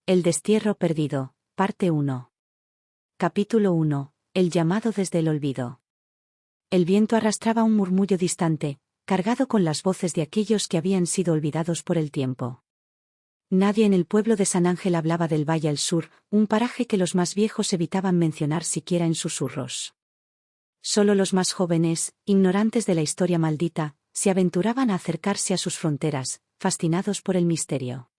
El destierro perdido, parte 1. Capítulo 1. El llamado desde el olvido. El viento arrastraba un murmullo distante, cargado con las voces de aquellos que habían sido olvidados por el tiempo. Nadie en el pueblo de San Ángel hablaba del Valle al Sur, un paraje que los más viejos evitaban mencionar siquiera en susurros. Solo los más jóvenes, ignorantes de la historia maldita, se aventuraban a acercarse a sus fronteras, fascinados por el misterio.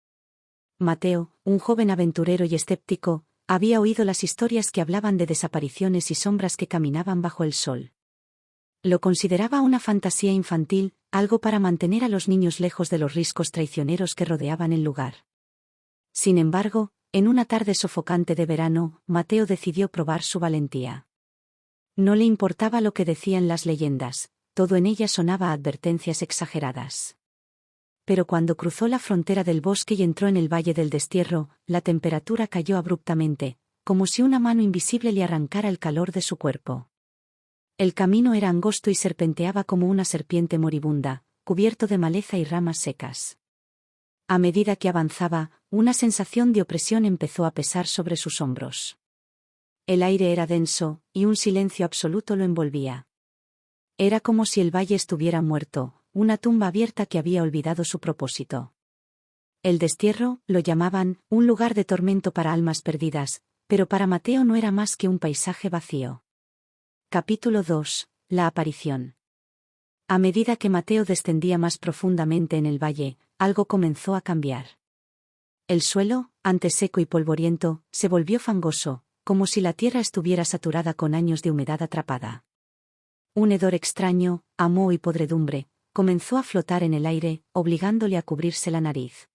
Mateo, un joven aventurero y escéptico, había oído las historias que hablaban de desapariciones y sombras que caminaban bajo el sol. Lo consideraba una fantasía infantil, algo para mantener a los niños lejos de los riscos traicioneros que rodeaban el lugar. Sin embargo, en una tarde sofocante de verano, Mateo decidió probar su valentía. No le importaba lo que decían las leyendas, todo en ellas sonaba a advertencias exageradas. Pero cuando cruzó la frontera del bosque y entró en el Valle del Destierro, la temperatura cayó abruptamente, como si una mano invisible le arrancara el calor de su cuerpo. El camino era angosto y serpenteaba como una serpiente moribunda, cubierto de maleza y ramas secas. A medida que avanzaba, una sensación de opresión empezó a pesar sobre sus hombros. El aire era denso, y un silencio absoluto lo envolvía. Era como si el valle estuviera muerto, una tumba abierta que había olvidado su propósito. El destierro, lo llamaban, un lugar de tormento para almas perdidas, pero para Mateo no era más que un paisaje vacío. Capítulo 2. La aparición. A medida que Mateo descendía más profundamente en el valle, algo comenzó a cambiar. El suelo, antes seco y polvoriento, se volvió fangoso, como si la tierra estuviera saturada con años de humedad atrapada. Un hedor extraño, a moho y podredumbre, comenzó a flotar en el aire, obligándole a cubrirse la nariz.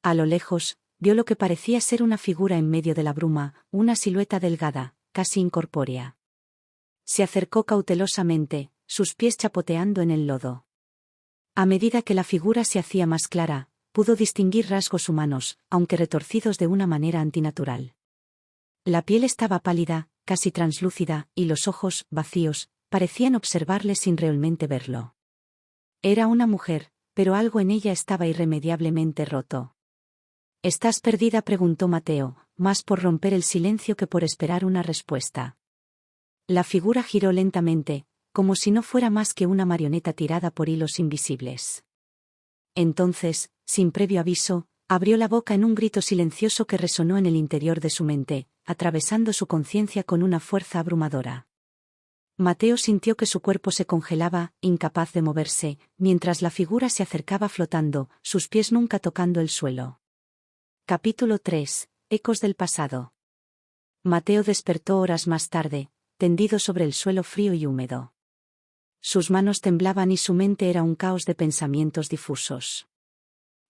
A lo lejos, vio lo que parecía ser una figura en medio de la bruma, una silueta delgada, casi incorpórea. Se acercó cautelosamente, sus pies chapoteando en el lodo. A medida que la figura se hacía más clara, pudo distinguir rasgos humanos, aunque retorcidos de una manera antinatural. La piel estaba pálida, casi translúcida, y los ojos, vacíos, parecían observarle sin realmente verlo. Era una mujer, pero algo en ella estaba irremediablemente roto. ¿Estás perdida?, preguntó Mateo, más por romper el silencio que por esperar una respuesta. La figura giró lentamente, como si no fuera más que una marioneta tirada por hilos invisibles. Entonces, sin previo aviso, abrió la boca en un grito silencioso que resonó en el interior de su mente, atravesando su conciencia con una fuerza abrumadora. Mateo sintió que su cuerpo se congelaba, incapaz de moverse, mientras la figura se acercaba flotando, sus pies nunca tocando el suelo. Capítulo 3. Ecos del pasado. Mateo despertó horas más tarde, tendido sobre el suelo frío y húmedo. Sus manos temblaban y su mente era un caos de pensamientos difusos.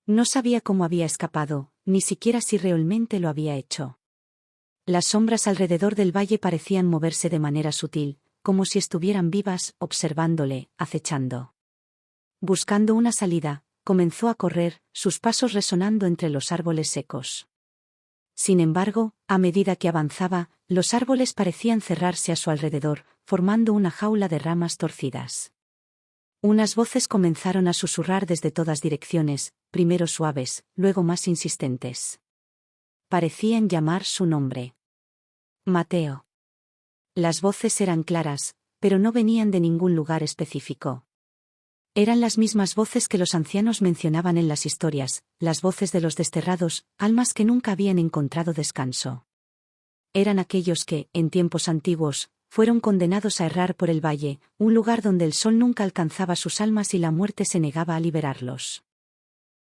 No sabía cómo había escapado, ni siquiera si realmente lo había hecho. Las sombras alrededor del valle parecían moverse de manera sutil, como si estuvieran vivas, observándole, acechando. Buscando una salida, comenzó a correr, sus pasos resonando entre los árboles secos. Sin embargo, a medida que avanzaba, los árboles parecían cerrarse a su alrededor, formando una jaula de ramas torcidas. Unas voces comenzaron a susurrar desde todas direcciones, primero suaves, luego más insistentes. Parecían llamar su nombre. Mateo. Las voces eran claras, pero no venían de ningún lugar específico. Eran las mismas voces que los ancianos mencionaban en las historias, las voces de los desterrados, almas que nunca habían encontrado descanso. Eran aquellos que, en tiempos antiguos, fueron condenados a errar por el valle, un lugar donde el sol nunca alcanzaba sus almas y la muerte se negaba a liberarlos.